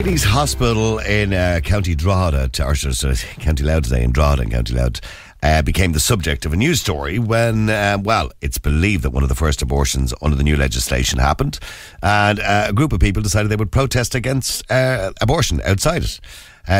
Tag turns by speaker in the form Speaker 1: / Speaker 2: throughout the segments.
Speaker 1: ladies' hospital in County Drogheda, County Loud today, in Drogheda and County Loud, became the subject of a news story when, it's believed that one of the first abortions under the new legislation happened, and a group of people decided they would protest against abortion outside it.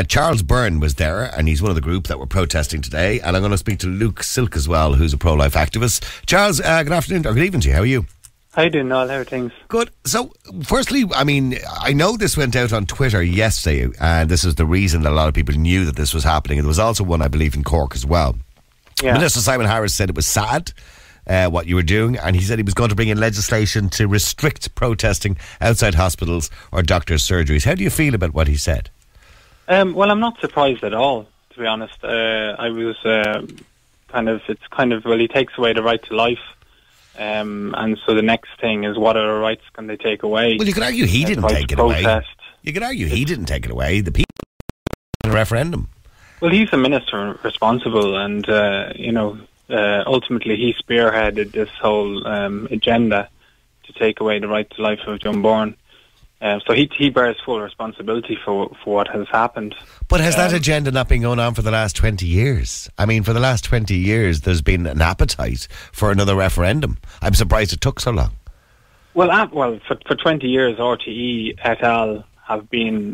Speaker 1: Charles Byrne was there, and he's one of the group that were protesting today, and I'm going to speak to Luke Silk as well, who's a pro-life activist. Charles, good afternoon, or good evening to you. How are you?
Speaker 2: How you doing, Noel? How are things?
Speaker 1: Good. So, firstly, I mean, I know this went out on Twitter yesterday, and this is the reason that a lot of people knew that this was happening. And there was also one, I believe, in Cork as well. Yeah. Minister Simon Harris said it was sad what you were doing, and he said he was going to bring in legislation to restrict protesting outside hospitals or doctors' surgeries. How do you feel about what he said?
Speaker 2: Well, I'm not surprised at all, to be honest. I was he takes away the right to life. And so the next thing is, what other rights can they take away?
Speaker 1: Well, you could argue he didn't take it away. You could argue he didn't take it away. The people in a referendum.
Speaker 2: Well, he's the minister responsible, and ultimately he spearheaded this whole agenda to take away the right to life of the unborn. So he bears full responsibility for what has happened.
Speaker 1: But has that agenda not been going on for the last 20 years? I mean, for the last 20 years, there's been an appetite for another referendum. I'm surprised it took so long.
Speaker 2: Well, for 20 years, RTE et al. Have been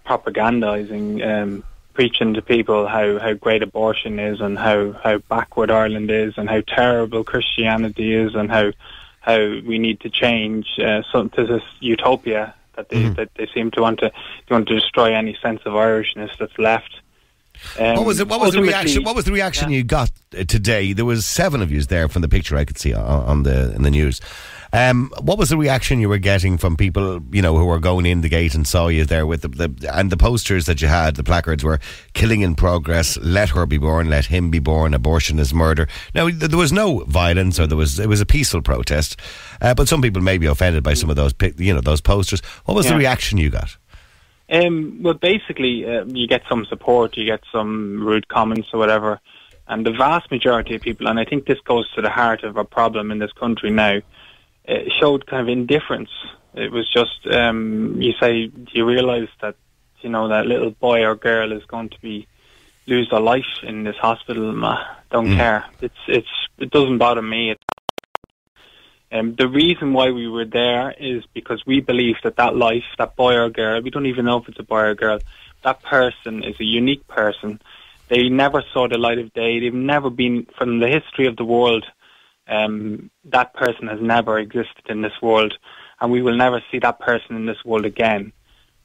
Speaker 2: propagandising, preaching to people how great abortion is, and how backward Ireland is, and how terrible Christianity is, and how we need to change to this utopia that they seem to want to destroy any sense of Irishness that's left.
Speaker 1: What was the reaction you got today? There was 7 of you there from the picture I could see in the news. What was the reaction you were getting from people, who were going in the gate and saw you there with the posters that you had? The placards were "Killing in progress," "Let her be born," "Let him be born," "Abortion is murder." Now, there was no violence, or it was a peaceful protest, but some people may be offended by some of those those posters. What was the reaction you got?
Speaker 2: Well, basically, you get some support, you get some rude comments or whatever, and the vast majority of people, and I think this goes to the heart of our problem in this country now, showed kind of indifference. It was just, you say, do you realise that, that little boy or girl is going to lose their life in this hospital? Don't care. It doesn't bother me. The reason why we were there is because we believe that life, that boy or girl, we don't even know if it's a boy or girl, that person is a unique person. They never saw the light of day. They've never been, from the history of the world, that person has never existed in this world, and we will never see that person in this world again.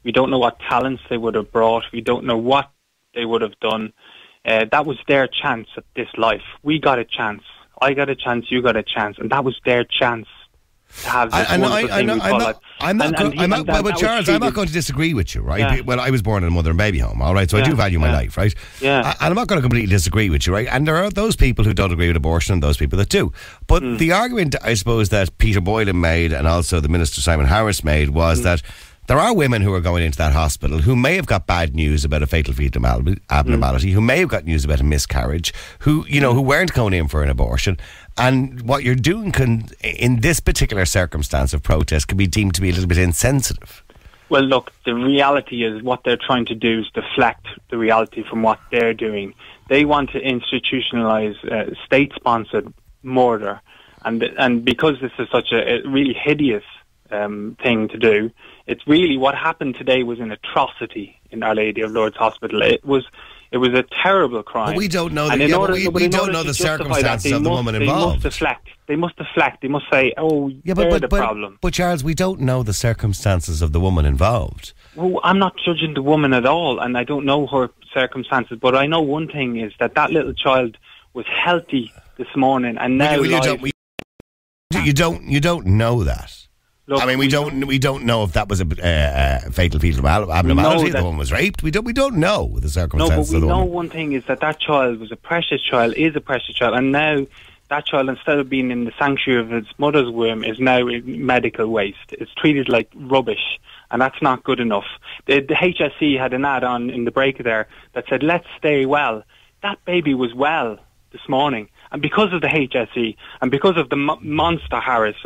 Speaker 2: We don't know what talents they would have brought. We don't know what they would have done. That was their chance at this life. We got a chance. I got a chance, you got a chance, and that was their chance to have this wonderful thing we call life.
Speaker 1: Charles, I'm not going to disagree with you, right? Yeah. Well, I was born in a mother and baby home, all right, so I do value my life, right?
Speaker 2: Yeah.
Speaker 1: And I'm not going to completely disagree with you, right? And there are those people who don't agree with abortion and those people that do. But the argument, I suppose, that Peter Boylan made and also the Minister Simon Harris made was that there are women who are going into that hospital who may have got bad news about a fatal fetal abnormality, who may have got news about a miscarriage, who weren't going in for an abortion. And what you're doing can, in this particular circumstance of protest, can be deemed to be a little bit insensitive.
Speaker 2: Well, look, the reality is what they're trying to do is deflect the reality from what they're doing. They want to institutionalise state-sponsored murder. And because this is such a really hideous thing to do, it's really, what happened today was an atrocity in Our Lady of Lourdes Hospital. It was a terrible crime.
Speaker 1: But we don't know the circumstances of the woman involved.
Speaker 2: They must deflect. They must say, they're the problem.
Speaker 1: But Charles, we don't know the circumstances of the woman involved.
Speaker 2: Well, I'm not judging the woman at all, and I don't know her circumstances, but I know one thing is that little child was healthy this morning, and now
Speaker 1: you don't know that. Look, I mean, we don't know if that was a fatal fetal abnormality. The woman was raped. We don't know the circumstances.
Speaker 2: No, but we know one thing is that child was a precious child, and now that child, instead of being in the sanctuary of its mother's womb, is now in medical waste. It's treated like rubbish, and that's not good enough. The HSE had an ad on in the break there that said, "Let's stay well." That baby was well this morning, and because of the HSE and because of the Minister Harris,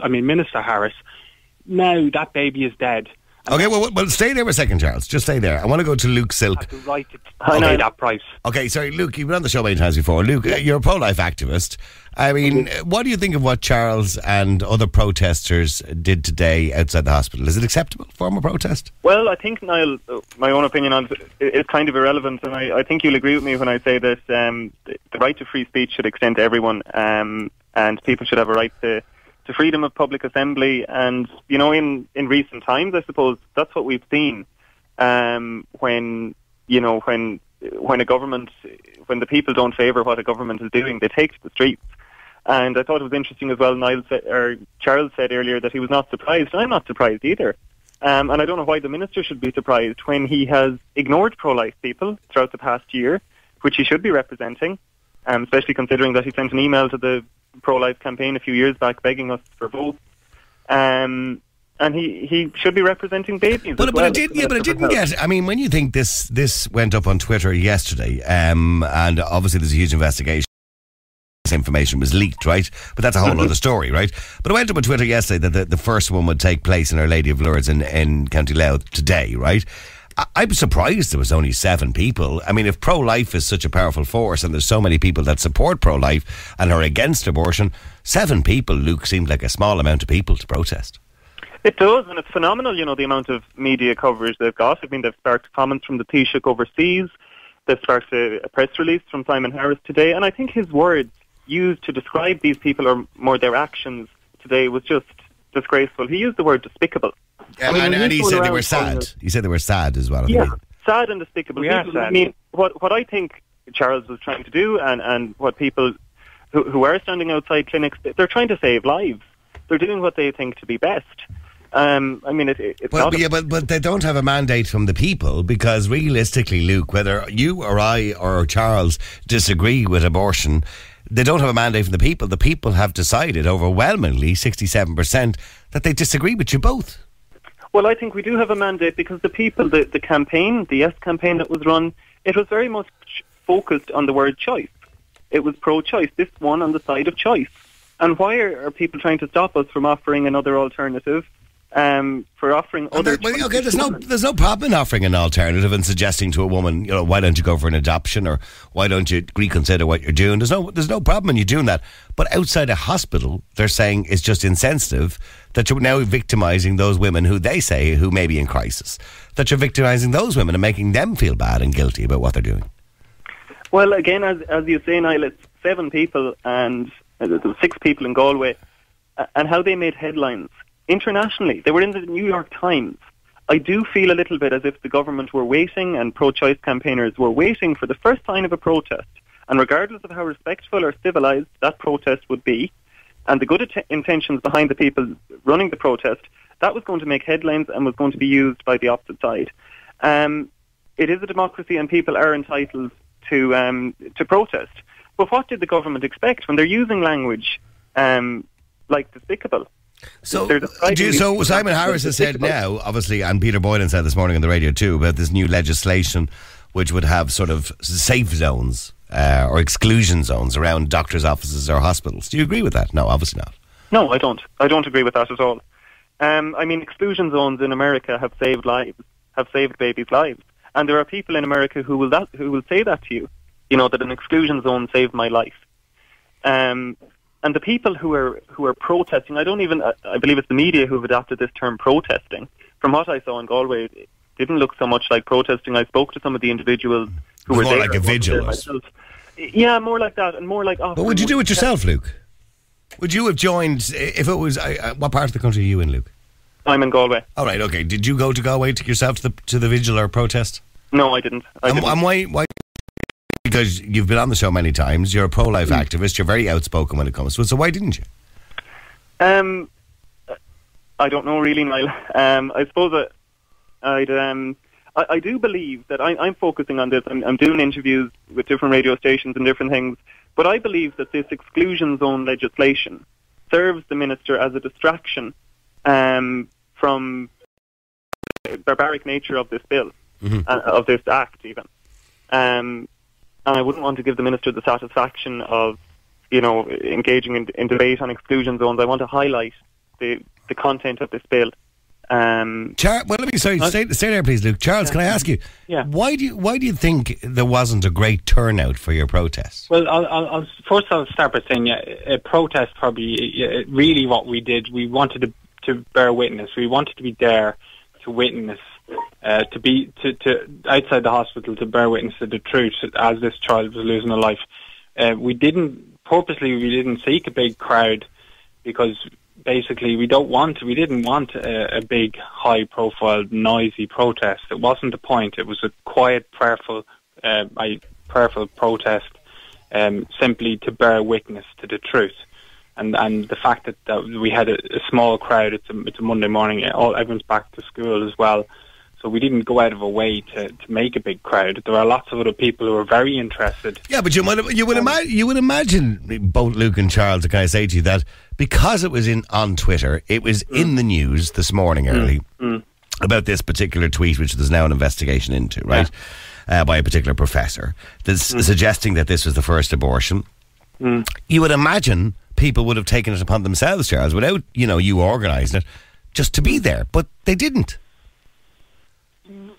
Speaker 2: now that baby is dead.
Speaker 1: Okay, well, stay there for a second, Charles. Just stay there. I want to go to Luke Silk.
Speaker 2: Have the right to pay that price.
Speaker 1: Okay, sorry, Luke, you've been on the show many times before. Luke, you're a pro-life activist. I mean, what do you think of what Charles and other protesters did today outside the hospital? Is it acceptable form of protest?
Speaker 3: Well, I think, Niall, my own opinion on it is kind of irrelevant, and I think you'll agree with me when I say that the right to free speech should extend to everyone, and people should have a right to freedom of public assembly. And, you know, in recent times, I suppose that's what we've seen when a government, when the people don't favour what a government is doing, they take to the streets. And I thought it was interesting as well, Charles said earlier that he was not surprised, and I'm not surprised either. And I don't know why the minister should be surprised when he has ignored pro-life people throughout the past year, which he should be representing, especially considering that he sent an email to the pro-life campaign a few years back begging us for votes. And he should be representing babies. But it
Speaker 1: didn't get. I mean, when you think this went up on Twitter yesterday, and obviously there's a huge investigation. This information was leaked, right? But that's a whole other story, right? But it went up on Twitter yesterday that the first one would take place in Our Lady of Lourdes in County Louth today, right? I'm surprised there was only 7 people. I mean, if pro-life is such a powerful force and there's so many people that support pro-life and are against abortion, 7 people, Luke, seemed like a small amount of people to protest.
Speaker 3: It does, and it's phenomenal, you know, the amount of media coverage they've got. I mean, they've sparked comments from the Taoiseach overseas. They've sparked a press release from Simon Harris today. And I think his words used to describe these people, or more their actions today, was just disgraceful. He used the word despicable.
Speaker 1: And he said they were sad. He said they were sad as well.
Speaker 3: Yeah, sad and despicable.
Speaker 2: We are sad.
Speaker 3: I mean, what I think Charles was trying to do, and what people who are standing outside clinics, they're trying to save lives. They're doing what they think to be best. I mean, it's
Speaker 1: well, but they don't have a mandate from the people, because realistically, Luke, whether you or I or Charles disagree with abortion, they don't have a mandate from the people. The people have decided overwhelmingly, 67%, that they disagree with you both.
Speaker 3: Well, I think we do have a mandate, because the people, the campaign, the Yes campaign that was run, it was very much focused on the word choice. It was pro-choice. This one on the side of choice. And why are people trying to stop us from offering another alternative? For offering other
Speaker 1: choices? Okay, there's no problem in offering an alternative and suggesting to a woman, you know, why don't you go for an adoption, or why don't you reconsider what you're doing? There's no problem in you doing that. But outside a hospital, they're saying it's just insensitive that you're now victimising those women who they say who may be in crisis. That you're victimising those women and making them feel bad and guilty about what they're doing.
Speaker 3: Well, again, as you say, Niall, it's 7 people, and there were 6 people in Galway, and how they made headlines internationally. They were in the New York Times. I do feel a little bit as if the government were waiting, and pro-choice campaigners were waiting for the first sign of a protest. And regardless of how respectful or civilised that protest would be, and the good intentions behind the people running the protest, that was going to make headlines and was going to be used by the opposite side. It is a democracy, and people are entitled to protest. But what did the government expect when they're using language like despicable?
Speaker 1: So Simon Harris has said now, obviously, and Peter Boylan said this morning on the radio too, about this new legislation which would have sort of safe zones or exclusion zones around doctors' offices or hospitals. Do you agree with that? No, obviously not.
Speaker 3: No, I don't. I don't agree with that at all. I mean, exclusion zones in America have saved lives, have saved babies' lives. And there are people in America who will say that to you, you know, that an exclusion zone saved my life. And the people who are protesting, I believe it's the media who have adopted this term protesting. From what I saw in Galway, it didn't look so much like protesting. I spoke to some of the individuals who were there.
Speaker 1: More like a vigil.
Speaker 3: Yeah, more like that, and more like...
Speaker 1: But would you do it yourself, Luke? Would you have joined, if it was... what part of the country are you in, Luke?
Speaker 3: I'm in Galway.
Speaker 1: All right, okay. Did you go to Galway yourself to the vigil or protest?
Speaker 3: No, I didn't.
Speaker 1: And why? Because you've been on the show many times. You're a pro-life activist. You're very outspoken when it comes to it. So why didn't you?
Speaker 3: I don't know really, Niall. I suppose I do believe that I'm focusing on this. I'm doing interviews with different radio stations and different things. But I believe that this exclusion zone legislation serves the minister as a distraction from the barbaric nature of this bill, of this act even. And I wouldn't want to give the minister the satisfaction of, you know, engaging in debate on exclusion zones. I want to highlight the content of this bill
Speaker 1: Well, stay there, please, Luke. Charles, can I ask you?
Speaker 2: Yeah.
Speaker 1: Why do you think there wasn't a great turnout for your protest?
Speaker 2: Well, I'll start by saying, a protest probably really what we did. We wanted to bear witness. We wanted to be there to witness, to be outside the hospital to bear witness to the truth as this child was losing a life. We didn't seek a big crowd because basically we didn't want a big, high-profile, noisy protest. It wasn't the point. It was a quiet, prayerful protest, simply to bear witness to the truth. And the fact that we had a small crowd, it's a Monday morning, everyone's back to school as well. So we didn't go out of our way to make a big crowd. There are lots of other people who are very interested.
Speaker 1: Yeah, but you would imagine, both Luke and Charles, can I say to you that because it was on Twitter, it was in the news this morning early about this particular tweet, which there's now an investigation into, right, by a particular professor that's suggesting that this was the first abortion. You would imagine people would have taken it upon themselves, Charles, without you organising it, just to be there, but they didn't.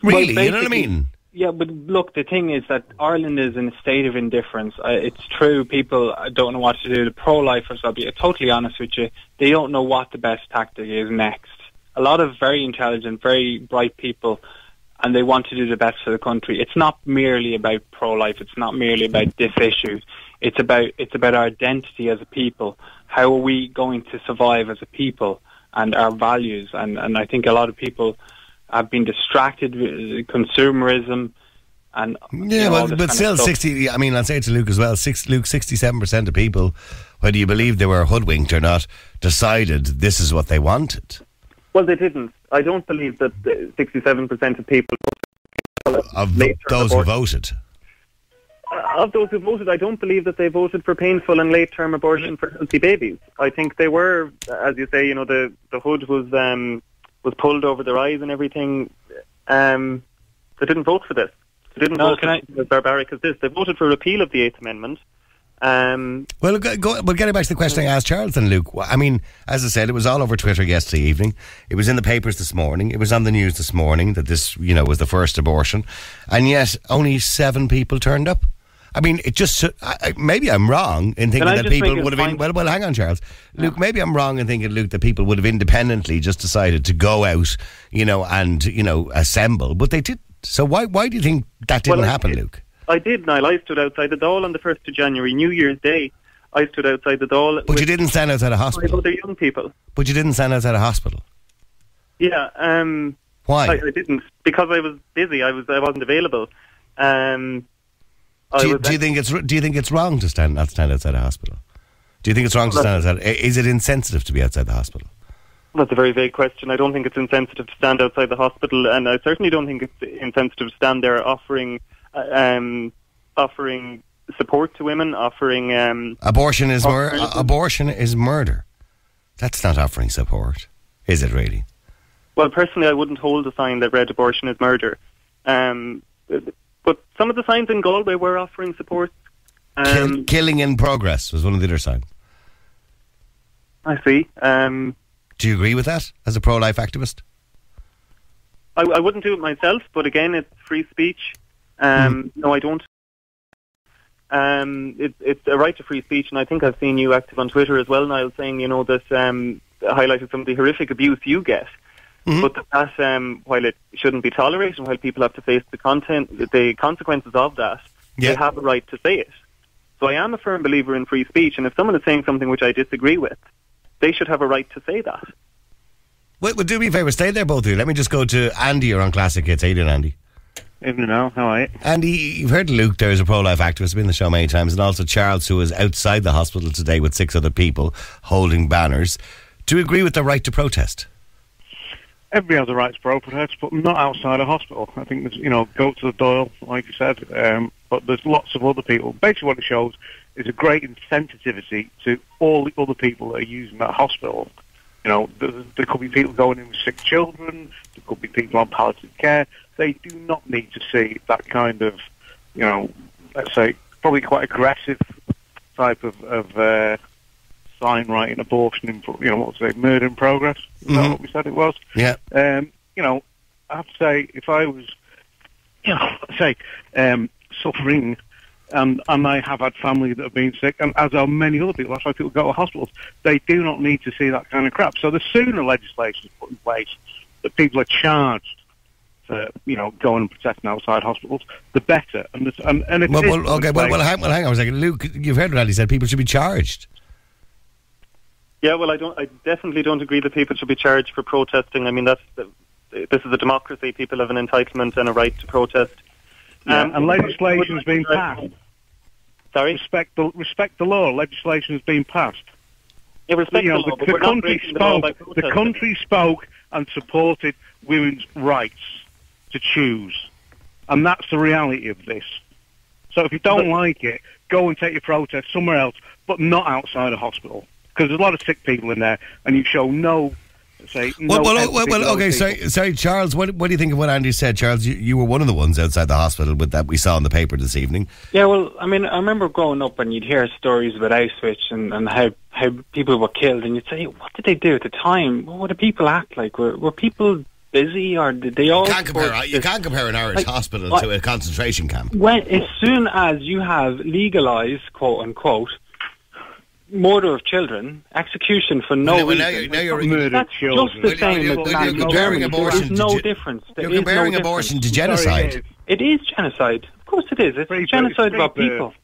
Speaker 1: Really, you know what I mean?
Speaker 2: Yeah, but look, the thing is that Ireland is in a state of indifference. It's true, people don't know what to do. The pro-lifers, I'll be totally honest with you, they don't know what the best tactic is next. A lot of very intelligent, very bright people, and they want to do the best for the country. It's not merely about pro-life. It's not merely about this issue. It's about our identity as a people. How are we going to survive as a people and our values? And I think a lot of people have been distracted with consumerism and
Speaker 1: but still 60. I mean, I'll say it to Luke as well. Luke, 67% of people, whether you believe they were hoodwinked or not, decided this is what they wanted.
Speaker 3: Well, they didn't. I don't believe that 67% of people
Speaker 1: of those who voted.
Speaker 3: Of those who voted, I don't believe that they voted for painful and late-term abortion for healthy babies. I think they were, as you say, the hood was pulled over their eyes and everything. They didn't vote for this. They didn't vote for as barbaric as this. They voted for repeal of the Eighth Amendment.
Speaker 1: Well, getting back to the question I asked Charles and Luke, I mean, as I said, it was all over Twitter yesterday evening. It was in the papers this morning. It was on the news this morning that this, was the first abortion. And yet, only 7 people turned up. I mean, it just, maybe I'm wrong in thinking that people would have, well, hang on, Charles. Luke, maybe I'm wrong in thinking, Luke, that people would have independently just decided to go out, and, assemble, but they didn't. So why do you think that didn't happen, Luke?
Speaker 3: I did, Niall. I stood outside the Dáil on the 1st of January, New Year's Day. I stood outside the Dáil.
Speaker 1: But you didn't stand outside a hospital?
Speaker 3: 5 other young people.
Speaker 1: But you didn't stand outside a hospital?
Speaker 3: Yeah.
Speaker 1: Why?
Speaker 3: I didn't, because I was busy. I wasn't available.
Speaker 1: Do you think it's wrong to not stand outside a hospital? Do you think it's wrong to stand outside? Is it insensitive to be outside the hospital?
Speaker 3: That's a very vague question. I don't think it's insensitive to stand outside the hospital, and I certainly don't think it's insensitive to stand there offering support to women, offering
Speaker 1: abortion is murder. That's not offering support, is it really?
Speaker 3: Well, personally, I wouldn't hold a sign that read abortion is murder. But some of the signs in Galway were offering support.
Speaker 1: Killing in progress was one of the other signs.
Speaker 3: I see.
Speaker 1: Do you agree with that as a pro-life activist?
Speaker 3: I wouldn't do it myself, but again, it's free speech. No, I don't. It's a right to free speech, and I think I've seen you active on Twitter as well, Niall, saying, that highlighted some of the horrific abuse you get. But that, while it shouldn't be tolerated, while people have to face the consequences of that, they have a right to say it. So I am a firm believer in free speech, and if someone is saying something which I disagree with, they should have a right to say that.
Speaker 1: Well, do me a favour, stay there, both of you. Let me just go to Andy. You're on Classic Hits. How you doing, Andy?
Speaker 4: Evening now, how are you?
Speaker 1: Andy, you've heard Luke there is a pro-life activist, been on the show many times, and also Charles, who was outside the hospital today with 6 other people holding banners. Do you agree with the right to protest?
Speaker 4: Everybody has a right to protest, but not outside a hospital. I think there's, go to the Dáil, like you said, but there's lots of other people. Basically what it shows is a great insensitivity to all the other people that are using that hospital. There could be people going in with sick children, there could be people on palliative care. They do not need to see that kind of, let's say, probably quite aggressive type of sign writing abortion in, what was it, murder in progress? Is that what we said it was?
Speaker 1: Yeah.
Speaker 4: I have to say, if I was, suffering, and I have had family that have been sick, and as are many other people, that's why people go to hospitals, they do not need to see that kind of crap. So the sooner legislation is put in place that people are charged for, going and protesting outside hospitals, the better. And if
Speaker 1: hang on a second. Luke, you've heard what Andy said, people should be charged.
Speaker 3: Yeah, well, I definitely don't agree that people should be charged for protesting. I mean, this is a democracy. People have an entitlement and a right to protest.
Speaker 4: And legislation has been passed.
Speaker 3: Sorry?
Speaker 4: Respect the law. Legislation has been passed.
Speaker 3: Yeah, respect the law, but we're not breaking the law by protesting.
Speaker 4: The country spoke and supported women's rights to choose. And that's the reality of this. So if you don't like it, go and take your protest somewhere else, but not outside a hospital. Because there's a lot of sick people in there, and you show no...
Speaker 1: Sorry, Charles, what do you think of what Andy said? Charles, you were one of the ones outside the hospital that we saw in the paper this evening.
Speaker 2: Yeah, well, I mean, I remember growing up and you'd hear stories about Auschwitz and how people were killed, and you'd say, what did they do at the time? What did people act like? Were people busy, or did they all...
Speaker 1: You can't compare an Irish hospital to a concentration camp.
Speaker 2: As soon as you have legalised, quote-unquote, murder of children, execution for no reason. That's just the same as
Speaker 1: you're comparing abortion.
Speaker 2: There's no difference.
Speaker 1: You're comparing abortion to genocide.
Speaker 2: Sorry, it is genocide. Of course it is. It's genocide about people.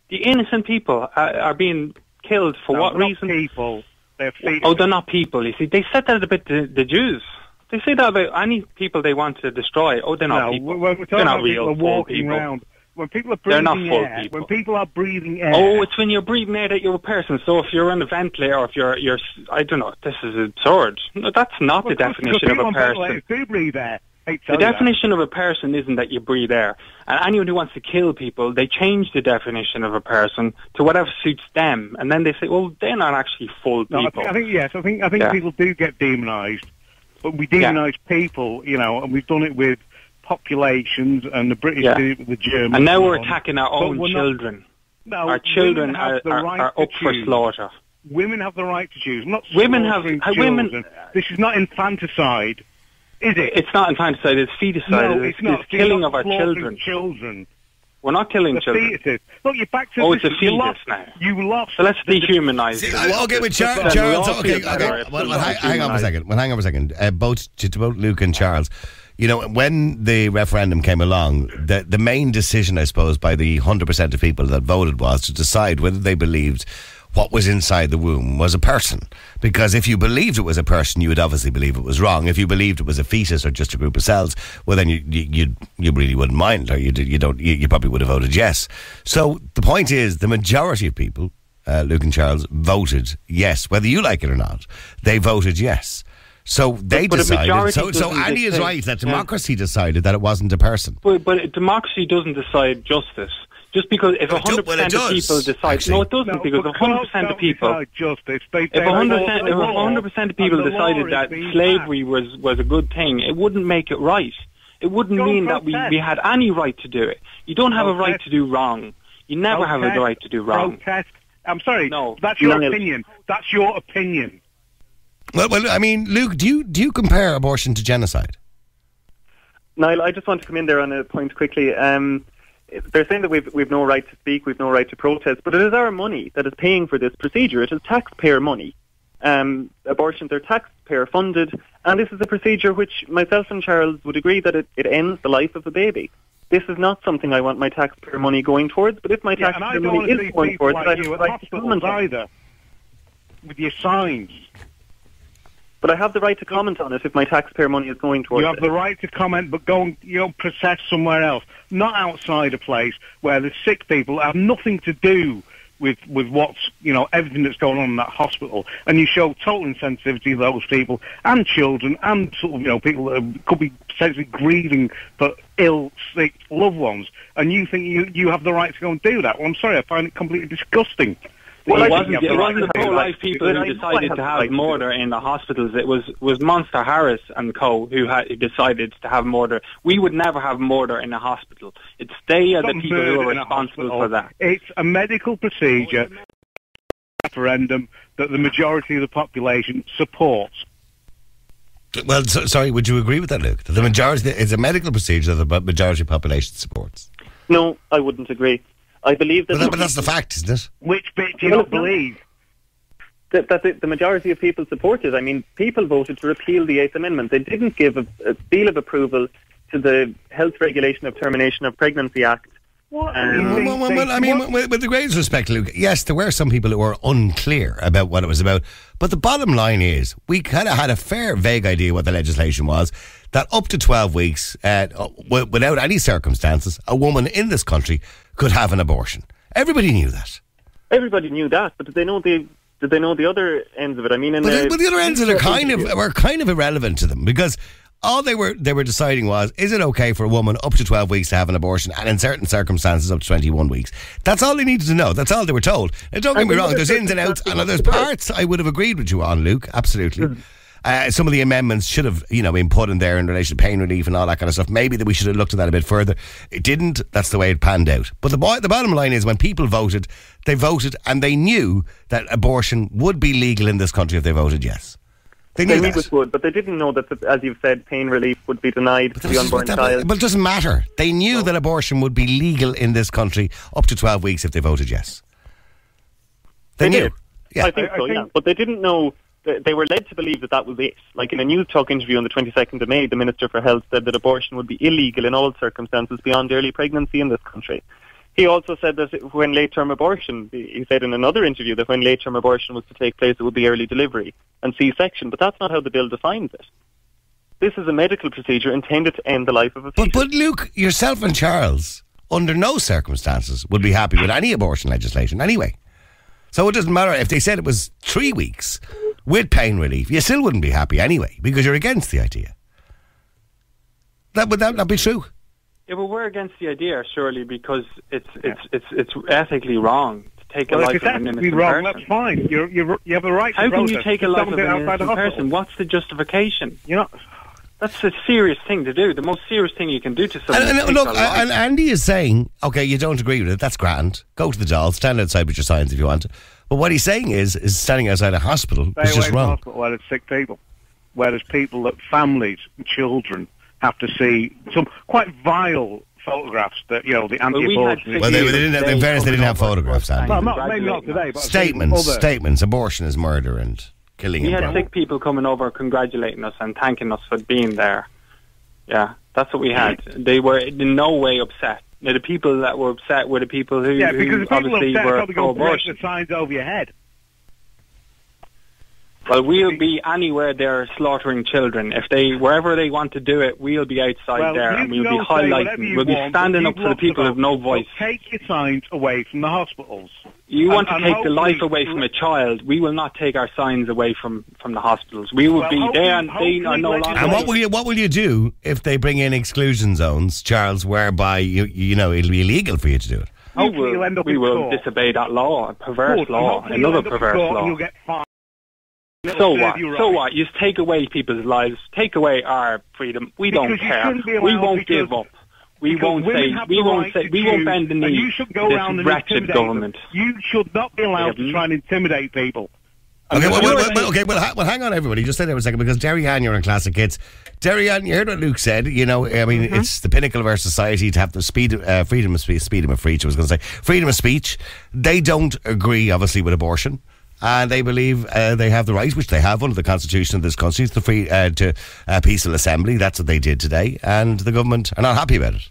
Speaker 2: The innocent people are being killed for what reason?
Speaker 4: People. They're
Speaker 2: they're not people. You see, they said that about the Jews. They say that about any people they want to destroy. They're not people. They're not real
Speaker 4: walking
Speaker 2: people.
Speaker 4: Around. When people are breathing air,
Speaker 2: people.
Speaker 4: When people are breathing air...
Speaker 2: it's when you're breathing air that you're a person. So if you're on a ventilator, or if you're I don't know, this is absurd. No, that's not the definition of a person.
Speaker 4: Do breathe air.
Speaker 2: The definition of a person isn't that you breathe air. And anyone who wants to kill people, they change the definition of a person to whatever suits them. And then they say, well, they're not actually full people.
Speaker 4: I think people do get demonised. But we demonise people, and we've done it with populations, and the British did it with the Germans.
Speaker 2: And now we're attacking our own children. Our children are up for slaughter.
Speaker 4: Women have the right to choose. Not
Speaker 2: women have
Speaker 4: children. This is not infanticide, is it?
Speaker 2: It's not infanticide. It's feticide.
Speaker 4: No, it's not.
Speaker 2: It's killing of our children. We're not killing children.
Speaker 4: Fetuses. Look, you're back to
Speaker 2: it's a fetus now.
Speaker 4: You lost.
Speaker 2: So let's dehumanize it.
Speaker 1: Okay, with Charles. Okay. Well, hang on for a second. Both Luke and Charles. When the referendum came along, the main decision, I suppose, by the 100% of people that voted was to decide whether they believed what was inside the womb was a person. Because if you believed it was a person, you would obviously believe it was wrong. If you believed it was a fetus or just a group of cells, well, then you really wouldn't mind, or you probably would have voted yes. So the point is, the majority of people, Luke and Charles, voted yes, whether you like it or not. They voted yes. So they decided. So Andy is right that democracy decided that it wasn't a person.
Speaker 2: But democracy doesn't decide justice. Just because if 100% of people decide, actually. No, it doesn't. Because if 100% of people, if 100% of people decided that slavery was a good thing, it wouldn't make it right. It wouldn't mean that we had any right to do it. You don't have a right to do wrong. You never have a right to do wrong.
Speaker 4: I'm sorry. No, that's your opinion. That's your opinion.
Speaker 1: Well, I mean, Luke, do you compare abortion to genocide?
Speaker 3: Niall, I just want to come in there on a point quickly. They're saying that we've no right to speak, we've no right to protest, but it is our money that is paying for this procedure. It is taxpayer money. Abortions are taxpayer funded, and this is a procedure which myself and Charles would agree that it ends the life of a baby. This is not something I want my taxpayer money going towards, but if my taxpayer money is going towards it, I would like to comment either
Speaker 4: with your signs.
Speaker 3: But I have the right to comment on it if my taxpayer money is going towards it.
Speaker 4: You have the right to comment, but go and protest somewhere else, not outside a place where the sick people have nothing to do with what's, everything that's going on in that hospital. And you show total insensitivity to those people and children and people that could be potentially grieving for ill, sick loved ones. And you think you have the right to go and do that. Well, I'm sorry, I find it completely disgusting.
Speaker 2: Well, it wasn't the pro-life people who decided to have murder in the hospitals. It was Monster Harris and co. who decided to have murder. We would never have murder in a hospital. They are the people who are responsible for that.
Speaker 4: It's a medical procedure. referendum that the majority of the population supports.
Speaker 1: Well, sorry, would you agree with that, Luke? That the majority, it's a medical procedure that the majority of the population supports?
Speaker 3: No, I wouldn't agree. I believe that...
Speaker 1: But that's the fact, isn't it?
Speaker 4: Which bit do you not believe?
Speaker 3: That the majority of people support it. I mean, people voted to repeal the 8th Amendment. They didn't give a seal of approval to the Health Regulation of Termination of Pregnancy Act.
Speaker 1: Well, I mean, with the greatest respect, Luke, yes, there were some people who were unclear about what it was about. But the bottom line is, we kind of had a fair, vague idea what the legislation was, that up to 12 weeks, without any circumstances, a woman in this country could have an abortion. Everybody knew that.
Speaker 3: Everybody knew that, but did they know the other ends of it? I mean,
Speaker 1: but the other ends of it were kind of irrelevant to them, because all they were deciding was, is it okay for a woman up to 12 weeks to have an abortion, and in certain circumstances up to 21 weeks? That's all they needed to know. That's all they were told. And don't get me wrong, there's ins and outs, and there's parts I would have agreed with you on, Luke, absolutely. Some of the amendments should have, been put in there in relation to pain relief and all that kind of stuff. Maybe that we should have looked at that a bit further. It didn't. That's the way it panned out. But the bottom line is, when people voted, they voted and they knew that abortion would be legal in this country if they voted yes. They knew that.
Speaker 3: It would, but they didn't know that, as you've said, pain relief would be denied to the unborn child.
Speaker 1: But it doesn't matter. They knew that abortion would be legal in this country up to 12 weeks if they voted yes. They knew.
Speaker 3: Did. Yeah. I think so, yeah. But they didn't know. They were led to believe that was it. Like in a News Talk interview on the 22nd of May, the Minister for Health said that abortion would be illegal in all circumstances beyond early pregnancy in this country. He also said that when late-term abortion, he said in another interview that when late-term abortion was to take place, it would be early delivery and C-section. But that's not how the bill defines it. This is a medical procedure intended to end the life of a fetus.
Speaker 1: But Luke, yourself and Charles, under no circumstances, would be happy with any abortion legislation anyway. So it doesn't matter if they said it was 3 weeks with pain relief. You still wouldn't be happy anyway because you're against the idea. Would that not be true?
Speaker 2: Yeah, but we're against the idea, surely, because it's ethically wrong to take a life of an innocent
Speaker 4: wrong,
Speaker 2: person.
Speaker 4: That's fine. You have a right to
Speaker 2: How
Speaker 4: protest.
Speaker 2: can you take a life of an innocent person? What's the justification?
Speaker 4: You're not...
Speaker 2: That's a serious thing to do. The most serious thing you can do to someone.
Speaker 1: And Andy is saying, okay, you don't agree with it. That's grand. Go to the Dáil, stand outside with your signs if you want. But what he's saying is standing outside a hospital is just wrong.
Speaker 4: Hospital where there's sick people, where there's people that families and children have to see some quite vile photographs that the anti-abortion.
Speaker 1: Well, they didn't. In fairness, they didn't have photographs. Andy.
Speaker 4: Well, maybe not today. But
Speaker 1: Statements. Abortion is murder and killing.
Speaker 2: We had sick people coming over congratulating us and thanking us for being there. Yeah, that's what we had. They were in no way upset. Now, the people that were upset were the people who,
Speaker 4: because the people
Speaker 2: obviously
Speaker 4: upset
Speaker 2: were
Speaker 4: probably going to break
Speaker 2: pro-abortion.
Speaker 4: the signs over your head.
Speaker 2: Well, we'll be anywhere they're slaughtering children. Wherever they want to do it, we'll be outside there and we'll be highlighting. We'll be standing up for the people who have no voice.
Speaker 4: Take your signs away from the hospitals.
Speaker 2: You want to take the life away from a child, we will not take our signs away from the hospitals. We will be there and they are no longer...
Speaker 1: And what will you do if they bring in exclusion zones, Charles, whereby it'll be illegal for you to do it?
Speaker 2: We will disobey that law, a perverse law, another perverse law.
Speaker 4: You'll get fined.
Speaker 2: So what? So what? You take away people's lives, take away our freedom. We don't care. We won't give up. We won't bend the knee.
Speaker 4: You should go around and
Speaker 2: wretched government.
Speaker 4: You should not be allowed to try and intimidate people.
Speaker 1: Okay, well, hang on, everybody. Just stay there for a second, because Derry Ann, you're in Classic Hits. Derry Ann, you heard what Luke said. It's the pinnacle of our society to have the freedom of speech. I was going to say freedom of speech. They don't agree, obviously, with abortion. And they believe they have the right, which they have under the Constitution of this country, to peaceful assembly. That's what they did today, and the government are not happy about it.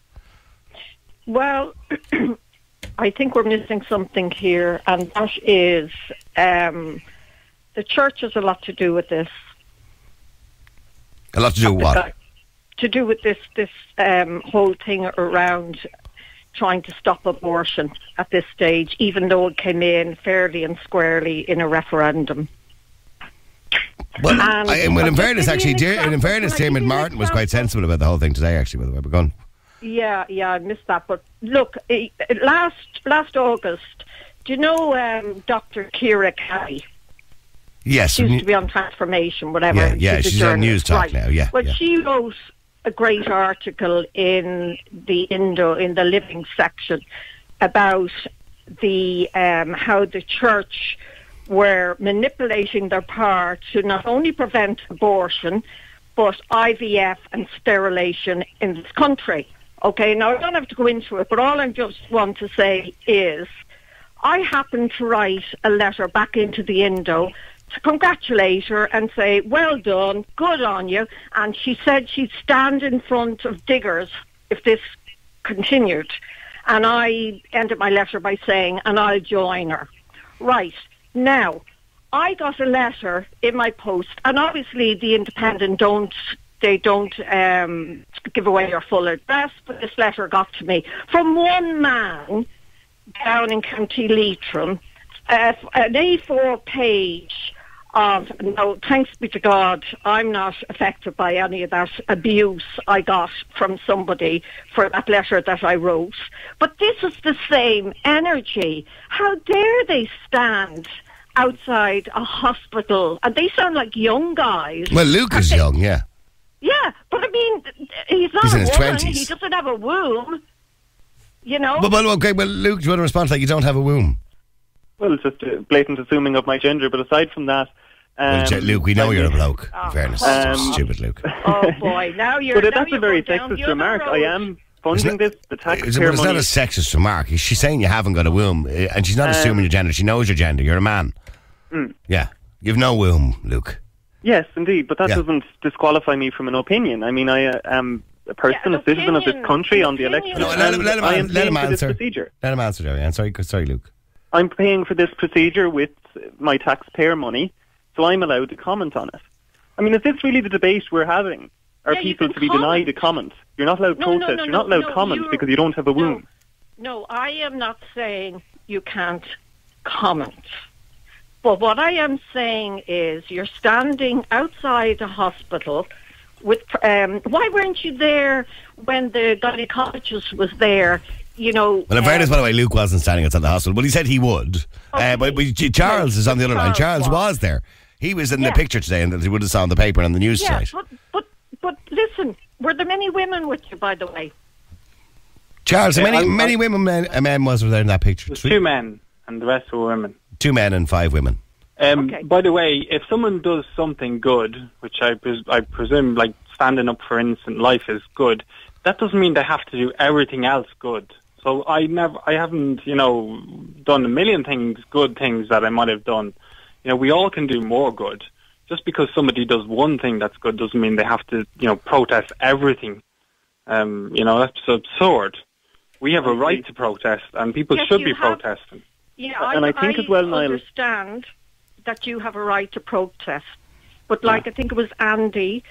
Speaker 5: Well, I think we're missing something here, and that is the church has a lot to do with this.
Speaker 1: A lot to do with what?
Speaker 5: To do with this whole thing around trying to stop abortion at this stage, even though it came in fairly and squarely in a referendum.
Speaker 1: Well, in fairness, Dermot Martin was quite sensible about the whole thing today, actually, by the way. We're going.
Speaker 5: Yeah, I missed that. But look, last August, do you know Dr. Ciara Kelly?
Speaker 1: Yes.
Speaker 5: She used to be on Transformation, whatever.
Speaker 1: Yeah, she's on News Talk now, yeah.
Speaker 5: Well, she wrote a great article in the Living section about the how the church were manipulating their power to not only prevent abortion, but IVF and sterilization in this country. Okay, now I don't have to go into it, but all I just want to say is I happened to write a letter back into the Indo to congratulate her and say, well done, good on you. And she said she'd stand in front of diggers if this continued. And I ended my letter by saying, and I'll join her. Right. Now, I got a letter in my post, and obviously the Independent don't give away your full address, but this letter got to me from one man down in County Leitrim, an A4 page of, no, thanks be to God, I'm not affected by any of that abuse I got from somebody for that letter that I wrote. But this is the same energy. How dare they stand outside a hospital? And they sound like young guys.
Speaker 1: Well, Luke is young, yeah.
Speaker 5: Yeah, but I mean, he's not
Speaker 1: in his
Speaker 5: a woman.
Speaker 1: 20s.
Speaker 5: He doesn't have a womb, you know.
Speaker 1: Well, okay, well, Luke, do you want to respond to that? You don't have a womb.
Speaker 3: Well, it's just a blatant assuming of my gender, but aside from that...
Speaker 1: Luke, we know you're a bloke, in fairness. Stupid Luke.
Speaker 5: Oh, boy, now you're...
Speaker 3: But that's a very sexist remark. I am funding the taxpayer
Speaker 1: It's
Speaker 3: money.
Speaker 1: not a sexist remark. She's saying you haven't got a womb, and she's not assuming your gender. She knows your gender. You're a man. Yeah. You've no womb, Luke.
Speaker 3: Yes, indeed, but that doesn't disqualify me from an opinion. I mean, I am a person, a citizen of this country on the election.
Speaker 1: No, let him answer.
Speaker 3: Procedure.
Speaker 1: Let him answer, Jerry. Sorry, Luke.
Speaker 3: I'm paying for this procedure with my taxpayer money, so I'm allowed to comment on it. I mean, is this really the debate we're having? Are people to be denied a comment? You're not allowed protest. You're not allowed comment because you don't have a womb.
Speaker 5: No, I am not saying you can't comment. But what I am saying is you're standing outside a hospital with... why weren't you there when the gynecologist was there? You know...
Speaker 1: Well, in fairness, by the way, Luke wasn't standing outside the hospital. Well, he said he would. Okay. But Charles is on the other line. Charles was there. He was in the picture today, and he would have saw on the paper and on the news tonight.
Speaker 5: But listen, were there many women with you, by the way?
Speaker 1: Charles, many women and men was there in that picture?
Speaker 2: There's 2 men, and the rest were women.
Speaker 1: 2 men and 5 women.
Speaker 5: Okay.
Speaker 2: By the way, if someone does something good, which I presume, like standing up for innocent life is good, that doesn't mean they have to do everything else good. So I haven't, done a million good things that I might have done. We all can do more good. Just because somebody does one thing that's good doesn't mean they have to, protest everything. That's absurd. We have a right to protest, and people should be protesting.
Speaker 5: Yeah,
Speaker 3: I think as well, Niall,
Speaker 5: understand that you have a right to protest, but I think it was Andy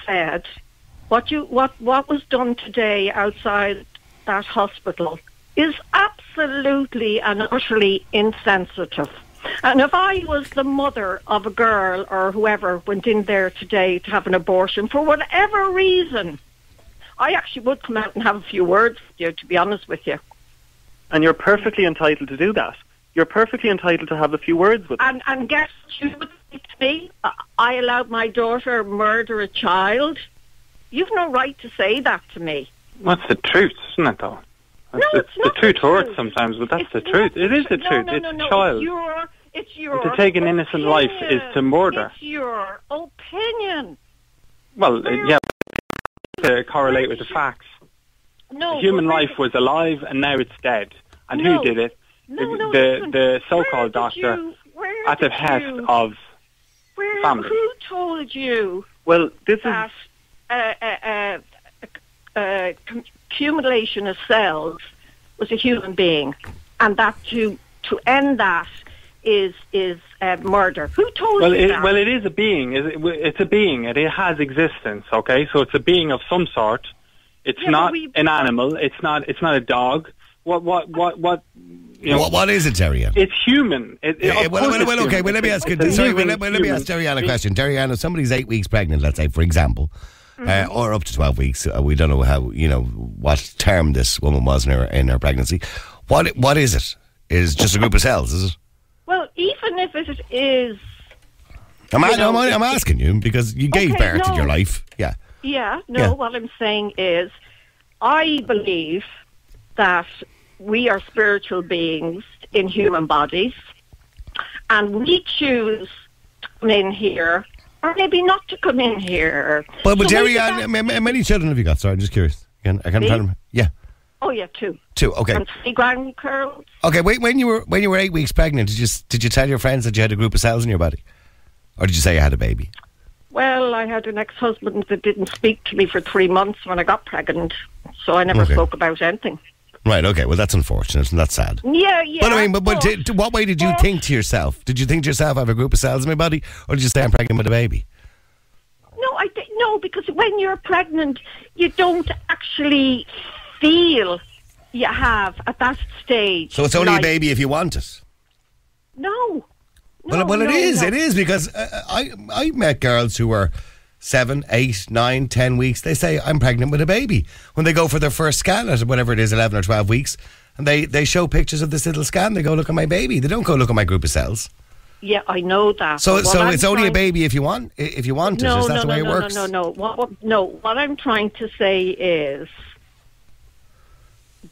Speaker 5: said, what was done today outside that hospital is absolutely and utterly insensitive. And if I was the mother of a girl or whoever went in there today to have an abortion for whatever reason, I actually would come out and have a few words with you, to be honest with you.
Speaker 3: And you're perfectly entitled to do that. You're perfectly entitled to have a few words with them.
Speaker 5: And guess what you would say to me? I allowed my daughter murder a child. You've no right to say that to me.
Speaker 2: That's the truth, isn't it, though?
Speaker 5: It's
Speaker 2: the truth hurts sometimes, but that's the truth. It is the truth. It's a child.
Speaker 5: It's your
Speaker 2: to take an innocent life is to murder.
Speaker 5: It's your opinion.
Speaker 2: Well, to correlate with the facts.
Speaker 5: No,
Speaker 2: the human life was alive and now it's dead. And who did it? The so-called doctor at the behest of family.
Speaker 5: Who told you?
Speaker 3: Well, this
Speaker 5: that accumulation of cells was a human being, and that to end that is murder. Who told you that?
Speaker 2: Well, it is a being. It's a being. It has existence. Okay, so it's a being of some sort. It's not an animal. It's not a dog. What
Speaker 1: is it, Terry?
Speaker 2: It's human.
Speaker 1: Okay. Well, let me ask you. Let me ask Terry Ann a question. Terry Ann, if somebody's 8 weeks pregnant, let's say, for example, or up to 12 weeks, we don't know how what term this woman was in her pregnancy. What is it? Is just a group of cells? Is it?
Speaker 5: Well, even if it is,
Speaker 1: I'm asking you because you gave birth in your life. Yeah.
Speaker 5: Yeah. No. What I'm saying is, I believe that we are spiritual beings in human bodies, and we choose to come in here, or maybe not to come in here.
Speaker 1: But Jerry, how many children have you got? Sorry, I'm just curious. I can't remember. Yeah.
Speaker 5: Oh yeah, two.
Speaker 1: Two, okay.
Speaker 5: And 3 grandgirls.
Speaker 1: Okay, wait. When you were 8 weeks pregnant, did you tell your friends that you had a group of cells in your body, or did you say you had a baby?
Speaker 5: Well, I had an ex-husband that didn't speak to me for 3 months when I got pregnant, so I never spoke about anything. Right.
Speaker 1: Okay. Well, that's unfortunate and that's sad.
Speaker 5: Yeah.
Speaker 1: But I mean, what way did you think to yourself? Did you think to yourself, I have a group of cells in my body, or did you say I'm pregnant with a baby?
Speaker 5: No, because when you're pregnant, you don't actually feel you have at that stage.
Speaker 1: So it's only a baby if you want it.
Speaker 5: No.
Speaker 1: Well, it is because I met girls who were 7, 8, 9, 10 weeks. They say I'm pregnant with a baby when they go for their first scan at whatever it is, 11 or 12 weeks, and they show pictures of this little scan. They go, look at my baby. They don't go, look at my group of cells.
Speaker 5: Yeah, I know that.
Speaker 1: So it's only a baby if you want it. Is that the way it works?
Speaker 5: No. What I'm trying to say is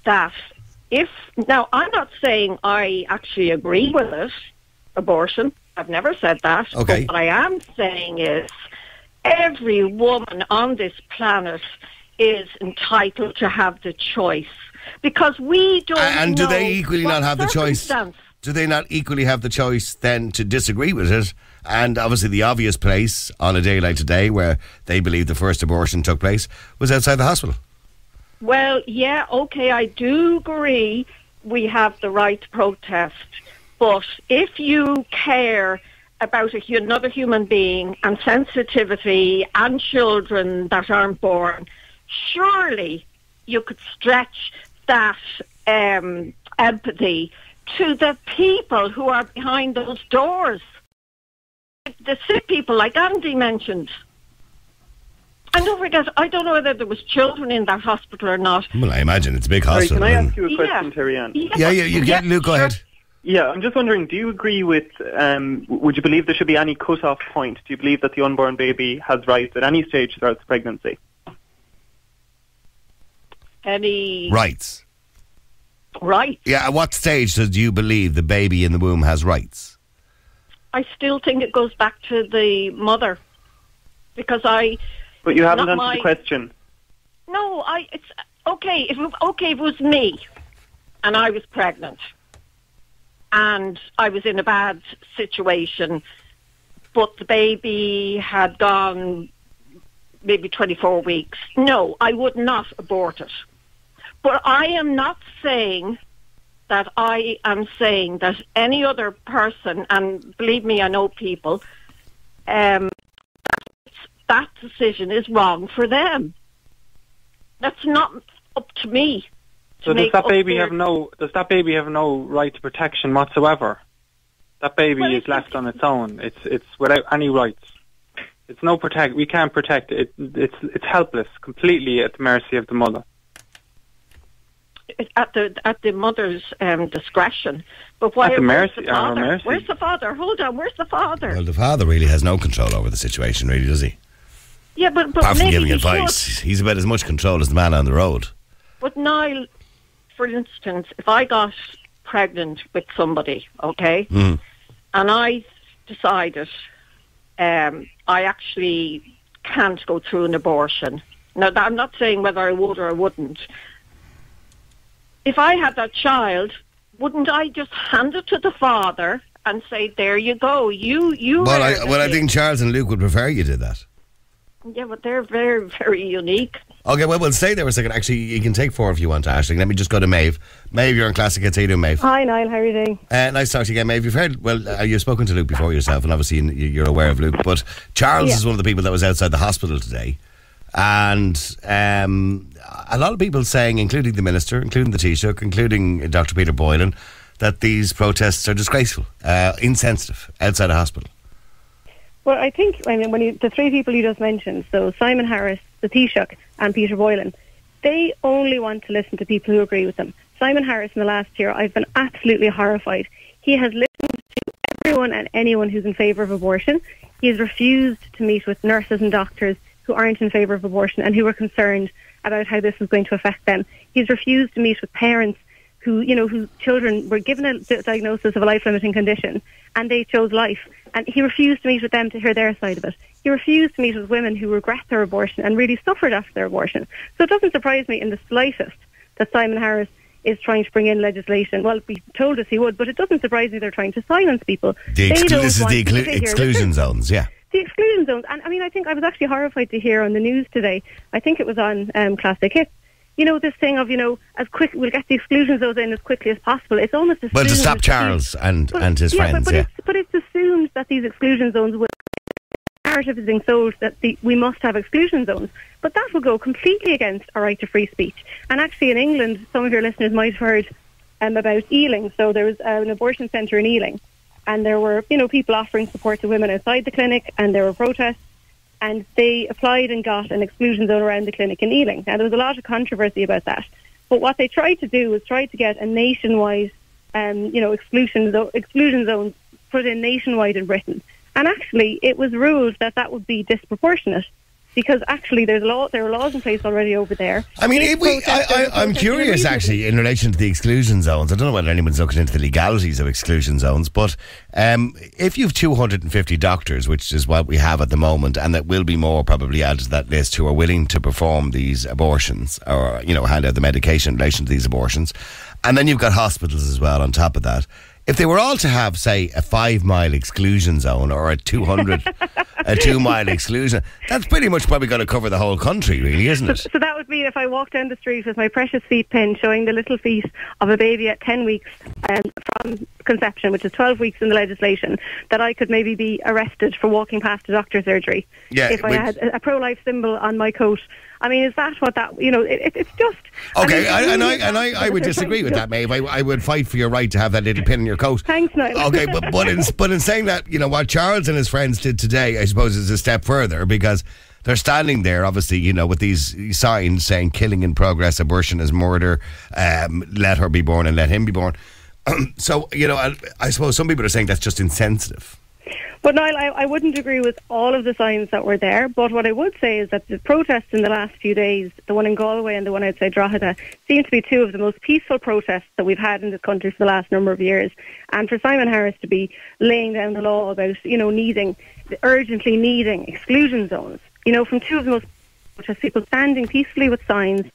Speaker 5: that now I'm not saying I actually agree with it, abortion. I've never said that.
Speaker 1: Okay.
Speaker 5: But what I am saying is every woman on this planet is entitled to have the choice, because we don't.
Speaker 1: And do they equally not have the choice? Do they not equally have the choice then to disagree with it? And obviously the obvious place on a day like today where they believe the first abortion took place was outside the hospital.
Speaker 5: Well, yeah, okay, I do agree we have the right to protest. But if you care about another human being and sensitivity and children that aren't born, surely you could stretch that empathy to the people who are behind those doors. The sick people, like Andy mentioned. And don't forget, I don't know whether there was children in that hospital or not.
Speaker 1: Well, I imagine it's a big hospital.
Speaker 3: Sorry, can I ask you a question, Terry-Ann?
Speaker 1: Yeah, Luke, go ahead.
Speaker 3: Yeah, I'm just wondering, do you agree with, would you believe there should be any cut-off point? Do you believe that the unborn baby has rights at any stage throughout the pregnancy?
Speaker 5: Any...
Speaker 1: Rights?
Speaker 5: Right.
Speaker 1: Yeah, at what stage do you believe the baby in the womb has rights?
Speaker 5: I still think it goes back to the mother. Because
Speaker 3: But you haven't answered the question.
Speaker 5: No, it's okay. If it was me and I was pregnant and I was in a bad situation, but the baby had gone maybe 24 weeks, no, I would not abort it. But I am not saying that I am saying that any other person, and believe me, I know people, that decision is wrong for them. That's not up to me.
Speaker 2: So does that baby have no right to protection whatsoever? That baby is left on its own. It's without any rights. It's no protect. We can't protect it. It's helpless, completely at the mercy of the mother.
Speaker 5: At the mother's discretion. But why?
Speaker 2: At the mercy.
Speaker 5: Where's the father? Hold on. Where's the father?
Speaker 1: Well, the father really has no control over the situation, really, does he?
Speaker 5: Yeah, but
Speaker 1: apart from
Speaker 5: maybe
Speaker 1: giving advice, he's about as much control as the man on the road.
Speaker 5: But Niall, for instance, if I got pregnant with somebody, okay, and I decided I actually can't go through an abortion. Now, I'm not saying whether I would or I wouldn't. If I had that child, wouldn't I just hand it to the father and say, "There you go, you"?
Speaker 1: Well, I think Charles and Luke would prefer you did that.
Speaker 5: Yeah, but they're very, very unique.
Speaker 1: Okay, well, we'll stay there a second. Actually, you can take 4 if you want, Aisling. Let me just go to Maeve. Maeve, you're on Classic Hits. How you doing, Maeve?
Speaker 6: Hi, Niall. How are you doing?
Speaker 1: Nice to talk to you again, Maeve. You've heard, you've spoken to Luke before yourself, and obviously you're aware of Luke. But Charles is one of the people that was outside the hospital today. And a lot of people saying, including the Minister, including the Taoiseach, including Dr. Peter Boylan, that these protests are disgraceful, insensitive, outside a hospital.
Speaker 6: Well, I think the 3 people you just mentioned, so Simon Harris, the Taoiseach and Peter Boylan, they only want to listen to people who agree with them. Simon Harris, in the last year, I've been absolutely horrified. He has listened to everyone and anyone who's in favour of abortion. He has refused to meet with nurses and doctors who aren't in favour of abortion and who are concerned about how this is going to affect them. He's refused to meet with parents whose children were given a diagnosis of a life-limiting condition, and they chose life. And he refused to meet with them to hear their side of it. He refused to meet with women who regret their abortion and really suffered after their abortion. So it doesn't surprise me in the slightest that Simon Harris is trying to bring in legislation. Well, he told us he would, but it doesn't surprise me they're trying to silence people.
Speaker 1: This is the exclusion zones, yeah.
Speaker 6: The exclusion zones. And I mean, I think I was actually horrified to hear on the news today, I think it was on Classic Hits, this thing of, as quick, we'll get the exclusion zones in as quickly as possible. It's almost assumed...
Speaker 1: Well, to stop Charles and his friends,
Speaker 6: But it's assumed that these exclusion zones will... The narrative is being sold that we must have exclusion zones. But that will go completely against our right to free speech. And actually in England, some of your listeners might have heard about Ealing. So there was an abortion centre in Ealing. And there were, people offering support to women outside the clinic, and there were protests. And they applied and got an exclusion zone around the clinic in Ealing. Now, there was a lot of controversy about that. But what they tried to do was try to get a nationwide, exclusion zones put in nationwide in Britain. And actually, it was ruled that would be disproportionate. Because actually, there are laws in place already over there.
Speaker 1: I mean, I'm curious, actually, in relation to the exclusion zones. I don't know whether anyone's looking into the legalities of exclusion zones, but if you've 250 doctors, which is what we have at the moment, and that will be more probably added to that list, who are willing to perform these abortions or, hand out the medication in relation to these abortions, and then you've got hospitals as well on top of that. If they were all to have, say, a 5-mile exclusion zone or a 2-mile exclusion, that's pretty much probably going to cover the whole country, really, isn't it?
Speaker 6: So that would mean if I walk down the street with my precious feet pin showing the little feet of a baby at 10 weeks from conception, which is 12 weeks in the legislation, that I could maybe be arrested for walking past a doctor's surgery if I had a pro-life symbol on my coat. I mean, is that what that, it's just...
Speaker 1: Okay, I would disagree with that, Maeve. I would fight for your right to have that little pin in your coat.
Speaker 6: Thanks, Niall.
Speaker 1: Okay, but in saying that, what Charles and his friends did today, I suppose, is a step further, because they're standing there, obviously, with these signs saying killing in progress, abortion is murder, let her be born and let him be born. So, I suppose some people are saying that's just insensitive.
Speaker 6: But Niall, I wouldn't agree with all of the signs that were there, but what I would say is that the protests in the last few days, the one in Galway and the one outside Drogheda, seem to be two of the most peaceful protests that we've had in this country for the last number of years. And for Simon Harris to be laying down the law about, urgently needing exclusion zones, from two of the most protests, people standing peacefully with signs,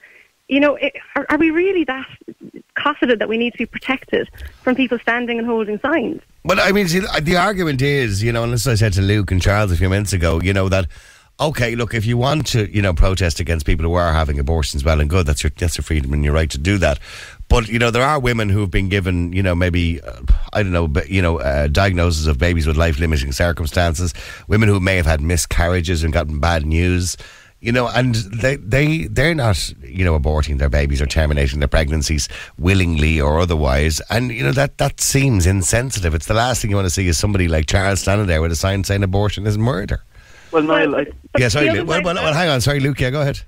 Speaker 6: are we really that confident that we need to be protected from people standing and holding signs?
Speaker 1: Well, I mean, see, the argument is, and as I said to Luke and Charles a few minutes ago, that, okay, look, if you want to, protest against people who are having abortions, well and good, that's your freedom and your right to do that. But, there are women who have been given, maybe, diagnoses of babies with life-limiting circumstances, women who may have had miscarriages and gotten bad news. And they're not, aborting their babies or terminating their pregnancies willingly or otherwise. And, that seems insensitive. It's the last thing you want to see is somebody like Charles standing there with a sign saying abortion is murder.
Speaker 3: Well, Niall...
Speaker 1: hang on. Sorry, Luke, go ahead.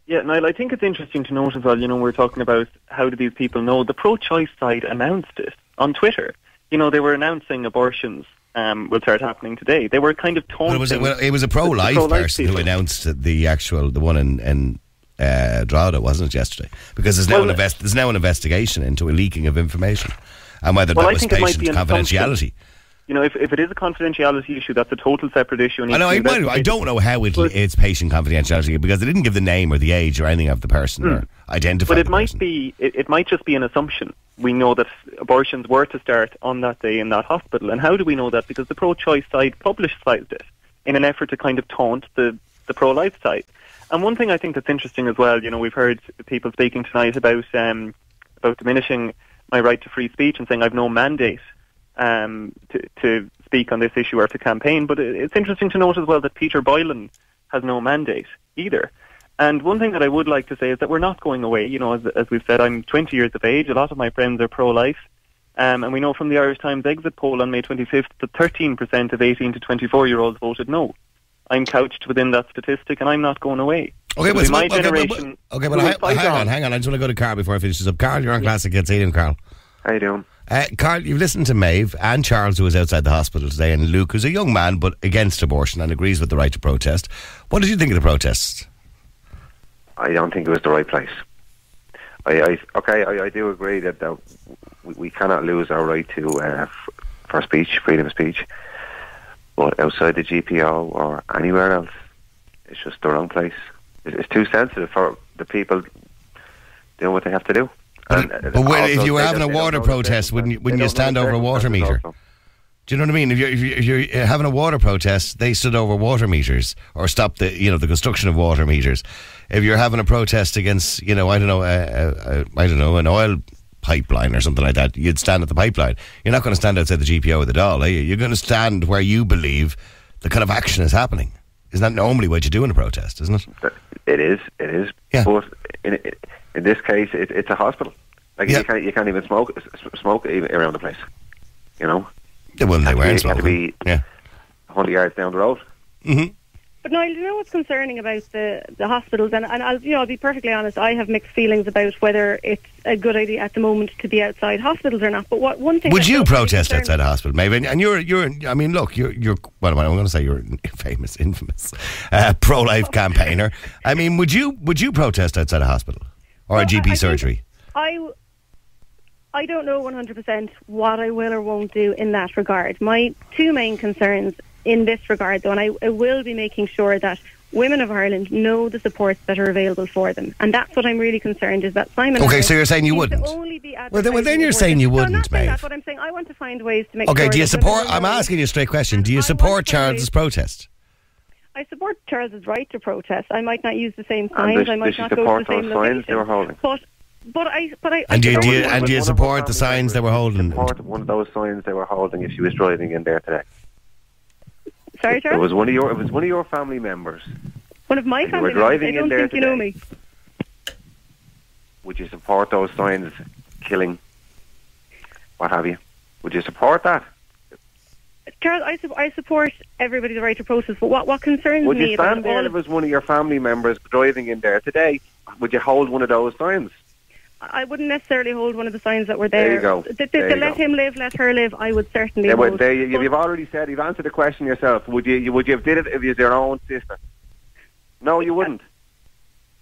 Speaker 3: Yeah, Niall, I think it's interesting to note as well, we're talking about how do these people know. The pro-choice side announced it on Twitter. They were announcing abortions will start happening today. They were kind of taunting...
Speaker 1: It was a pro-life person who announced the one in Drogheda, wasn't it, yesterday? Because there's now an investigation into a leaking of information and whether that was patient confidentiality.
Speaker 3: If it is a confidentiality issue, that's a total separate issue.
Speaker 1: I don't know how it's patient confidentiality, because they didn't give the name or the age or anything of the person or identify the person. But
Speaker 3: it might just be an assumption. We know that abortions were to start on that day in that hospital. And how do we know that? Because the pro-choice side publicised it in an effort to kind of taunt the pro-life side. And one thing I think that's interesting as well, we've heard people speaking tonight about diminishing my right to free speech and saying I've no mandate to speak on this issue or to campaign. But it's interesting to note as well that Peter Boylan has no mandate either. And one thing that I would like to say is that we're not going away. As we've said, I'm 20 years of age. A lot of my friends are pro-life. And we know from the Irish Times exit poll on May 25th that 13% of 18 to 24-year-olds voted no. I'm couched within that statistic, and I'm not going away.
Speaker 1: Okay, but hang on. I just want to go to Carl before I finish this up. Carl, you're on Classic Hits. How you doing, Carl?
Speaker 7: How you doing?
Speaker 1: Carl, you've listened to Maeve and Charles, who was outside the hospital today, and Luke, who's a young man but against abortion and agrees with the right to protest. What did you think of the protests?
Speaker 7: I don't think it was the right place. I do agree that we cannot lose our right to for speech, freedom of speech. But outside the GPO or anywhere else, it's just the wrong place. It's too sensitive for the people doing what they have to do.
Speaker 1: But if you were having a water protest, wouldn't you stand over a water meter?
Speaker 7: Also.
Speaker 1: Do you know what I mean? If you're having a water protest, they stood over water meters or stopped the construction of water meters. If you're having a protest against an oil pipeline or something like that, you'd stand at the pipeline. You're not going to stand outside the GPO with it all, are you? You're going to stand where you believe the kind of action is happening. Isn't that normally what you do in a protest, isn't it?
Speaker 7: It is.
Speaker 1: Yeah.
Speaker 7: But in this case, it's a hospital. Like you can't even smoke around the place. You know.
Speaker 1: Well, they weren't smoking.
Speaker 7: Had to be 100 yards down the road.
Speaker 1: Mm-hmm.
Speaker 6: But Niall, you know what's concerning about the hospitals, and I'll be perfectly honest. I have mixed feelings about whether it's a good idea at the moment to be outside hospitals or not. But one thing
Speaker 1: would you protest outside a hospital, Maeve? And you're. I mean, look, you're. What am I going to say? You're infamous pro-life campaigner. I mean, would you protest outside a hospital or a GP surgery?
Speaker 6: I don't know 100% what I will or won't do in that regard. My two main concerns in this regard, though, and I will be making sure that women of Ireland know the supports that are available for them. And that's what I'm really concerned, is that Simon...
Speaker 1: Okay, so you're saying you wouldn't? Well, then you're saying you wouldn't, Maeve.
Speaker 6: That's what I'm saying. I want to find ways to make sure...
Speaker 1: Okay, do you support... I'm asking you a straight question. Do you support Charles's protest?
Speaker 6: I support Charles's right to protest. I might not use the same signs. I might not go to the same
Speaker 7: signs they were holding?
Speaker 6: But I
Speaker 1: do you support the signs they were holding?
Speaker 7: Support one of those signs they were holding if she was driving in there today.
Speaker 6: Sorry, Charles?
Speaker 7: It was one of your family members.
Speaker 6: One of my family members. I don't think you know me.
Speaker 7: Would you support those signs, killing, what have you? Would you support that?
Speaker 6: Charles, I support everybody's right to protest, but what concerns
Speaker 7: would
Speaker 6: me
Speaker 7: you stand
Speaker 6: about
Speaker 7: there if it was one of your family members driving in there today? Would you hold one of those signs?
Speaker 6: I wouldn't necessarily hold one of the signs that were there.
Speaker 7: There you go.
Speaker 6: The let him live, let her live, I would certainly hold.
Speaker 7: You've already said, you've answered the question yourself. Would you have did it if you was your own sister? No, you wouldn't.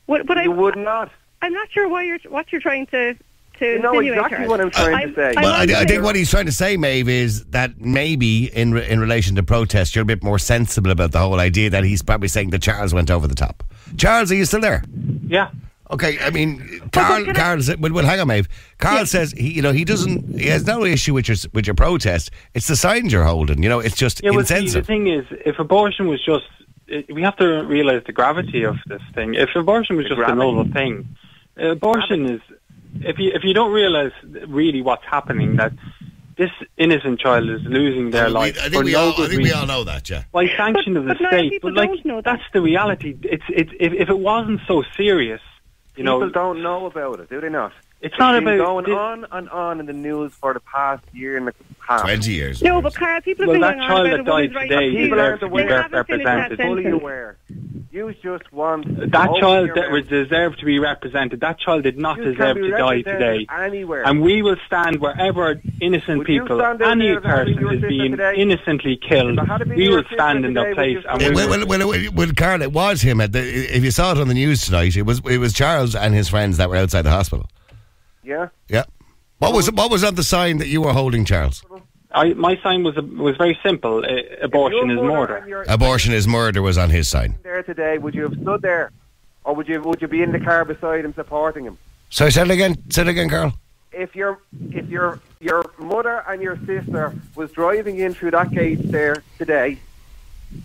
Speaker 7: You would not.
Speaker 6: I'm not sure what you're trying to
Speaker 7: you know exactly what I'm trying to say.
Speaker 1: Well, I think what he's trying to say, Maeve, is that maybe in relation to protest, you're a bit more sensible about the whole idea that he's probably saying that Charles went over the top. Charles, are you still there?
Speaker 2: Yeah.
Speaker 1: Okay, I mean, Carl hang on, Maeve. Carl says he has no issue with your protest. It's the signs you're holding. You know, it's just insensitive.
Speaker 2: The thing is, if abortion was just, we have to realise the gravity of this thing. If abortion was just a normal thing, abortion is. If you don't realise really what's happening, that this innocent child is losing their life.
Speaker 1: I think we all know that, yeah.
Speaker 2: By sanction of the state, but that's the reality. If it wasn't so serious.
Speaker 7: People don't know about it, do they not?
Speaker 2: It's not about
Speaker 7: going on and on in the news for the past year and a half.
Speaker 1: 20 years.
Speaker 6: No, but Carl, people have been going on about
Speaker 2: that child that died today deserves to be represented.
Speaker 7: Fully aware. You just want
Speaker 2: that child that would deserve to be represented. That child did not deserve to die today.
Speaker 7: Anywhere.
Speaker 2: And we will stand wherever innocent people, any person is being innocently killed. We will stand in their place.
Speaker 1: Well, Carl, it was him. If you saw it on the news tonight, it was Charles and his friends that were outside the hospital.
Speaker 7: Yeah.
Speaker 1: Yeah. What was on the sign that you were holding, Charles?
Speaker 2: My sign was very simple. Abortion is murder.
Speaker 1: Abortion is murder was on his sign.
Speaker 7: There today, would you have stood there, or would you be in the car beside him supporting him?
Speaker 1: Sorry, say it again, Carl.
Speaker 7: If your mother and your sister was driving in through that gate there today,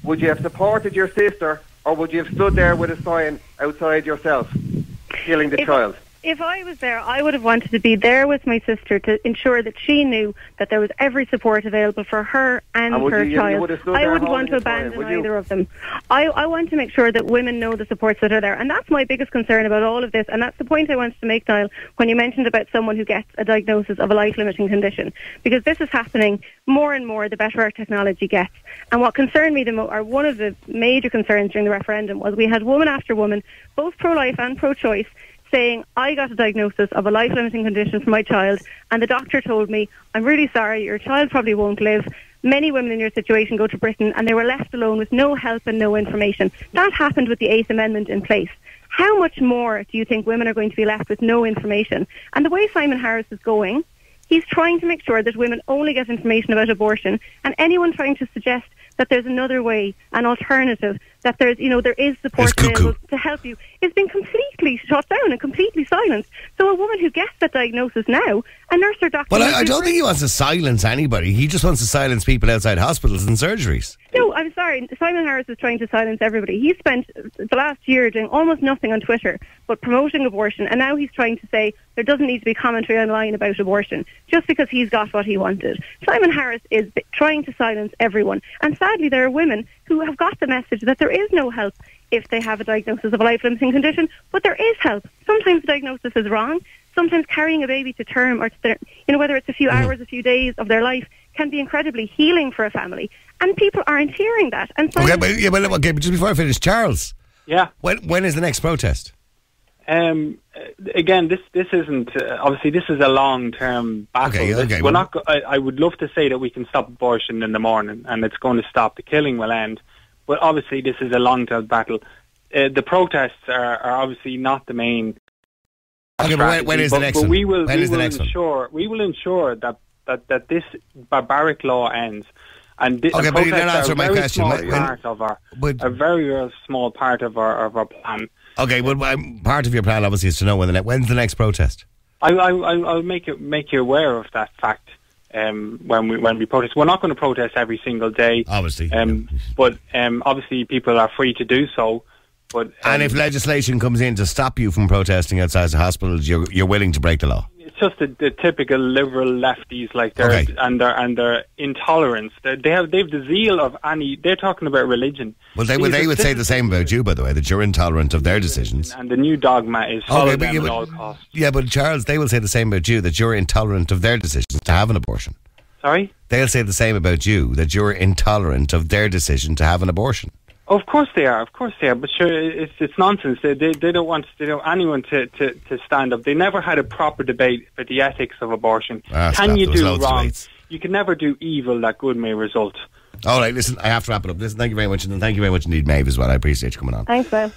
Speaker 7: would you have supported your sister, or would you have stood there with a sign outside yourself, killing the child?
Speaker 6: If I was there, I would have wanted to be there with my sister to ensure that she knew that there was every support available for her and her child. I wouldn't want to abandon either of them. I want to make sure that women know the supports that are there. And that's my biggest concern about all of this. And that's the point I wanted to make, Niall, when you mentioned about someone who gets a diagnosis of a life-limiting condition. Because this is happening more and more the better our technology gets. And what concerned me or one of the major concerns during the referendum was we had woman after woman, both pro-life and pro-choice, saying, I got a diagnosis of a life-limiting condition for my child, and the doctor told me, I'm really sorry, your child probably won't live. Many women in your situation go to Britain, and they were left alone with no help and no information. That happened with the 8th Amendment in place. how much more do you think women are going to be left with no information? And the way Simon Harris is going, he's trying to make sure that women only get information about abortion, and anyone trying to suggest that there's another way, an alternative, that there is support available to help you, is being completely shut down and completely silenced. So a woman who gets that diagnosis now, a nurse or doctor...
Speaker 1: Well, I don't think he wants to silence anybody. He just wants to silence people outside hospitals and surgeries.
Speaker 6: No, I'm sorry. Simon Harris is trying to silence everybody. He spent the last year doing almost nothing on Twitter but promoting abortion, and now he's trying to say there doesn't need to be commentary online about abortion just because he's got what he wanted. Simon Harris is trying to silence everyone, and sadly there are women who have got the message that there is no help if they have a diagnosis of a life-limiting condition, but there is help. Sometimes the diagnosis is wrong. Sometimes carrying a baby to term, or to whether it's a few hours, a few days of their life, can be incredibly healing for a family, and people aren't hearing that. And
Speaker 1: but just before I finish, Charles.
Speaker 2: Yeah.
Speaker 1: When is the next protest?
Speaker 2: Again, this isn't obviously this is a long-term battle.
Speaker 1: Okay.
Speaker 2: We're not. I would love to say that we can stop abortion in the morning and it's going to stop. The killing will end, but obviously this is a long-term battle. The protests are obviously not the main.
Speaker 1: Okay, but when is the next one?
Speaker 2: We will ensure that this barbaric law ends. And but
Speaker 1: you're not answering my question.
Speaker 2: A very, very small part of our plan.
Speaker 1: Okay, well, part of your plan obviously is to know when's the next protest.
Speaker 2: I'll make you aware of that fact when we protest. We're not going to protest every single day,
Speaker 1: obviously.
Speaker 2: But obviously people are free to do so. But
Speaker 1: and if legislation comes in to stop you from protesting outside the hospitals, you're willing to break the law.
Speaker 2: It's just the typical liberal lefties, like and their intolerance. They've the zeal of any. They're talking about religion.
Speaker 1: Well, they would say the same about you, by the way, that you're intolerant of their decisions.
Speaker 2: And the new dogma is follow them at all costs.
Speaker 1: Yeah, but Charles, they will say the same about you, that you're intolerant of their decisions to have an abortion.
Speaker 2: Sorry?
Speaker 1: They'll say the same about you, that you're intolerant of their decision to have an abortion.
Speaker 2: Of course they are. But sure, it's nonsense. They don't want anyone to stand up. They never had a proper debate about the ethics of abortion. Can you do wrong? You can never do evil that good may result.
Speaker 1: All right, listen, I have to wrap it up. Listen, thank you very much, and thank you very much indeed, Maeve, as well. I appreciate you coming on.
Speaker 6: Thanks, man.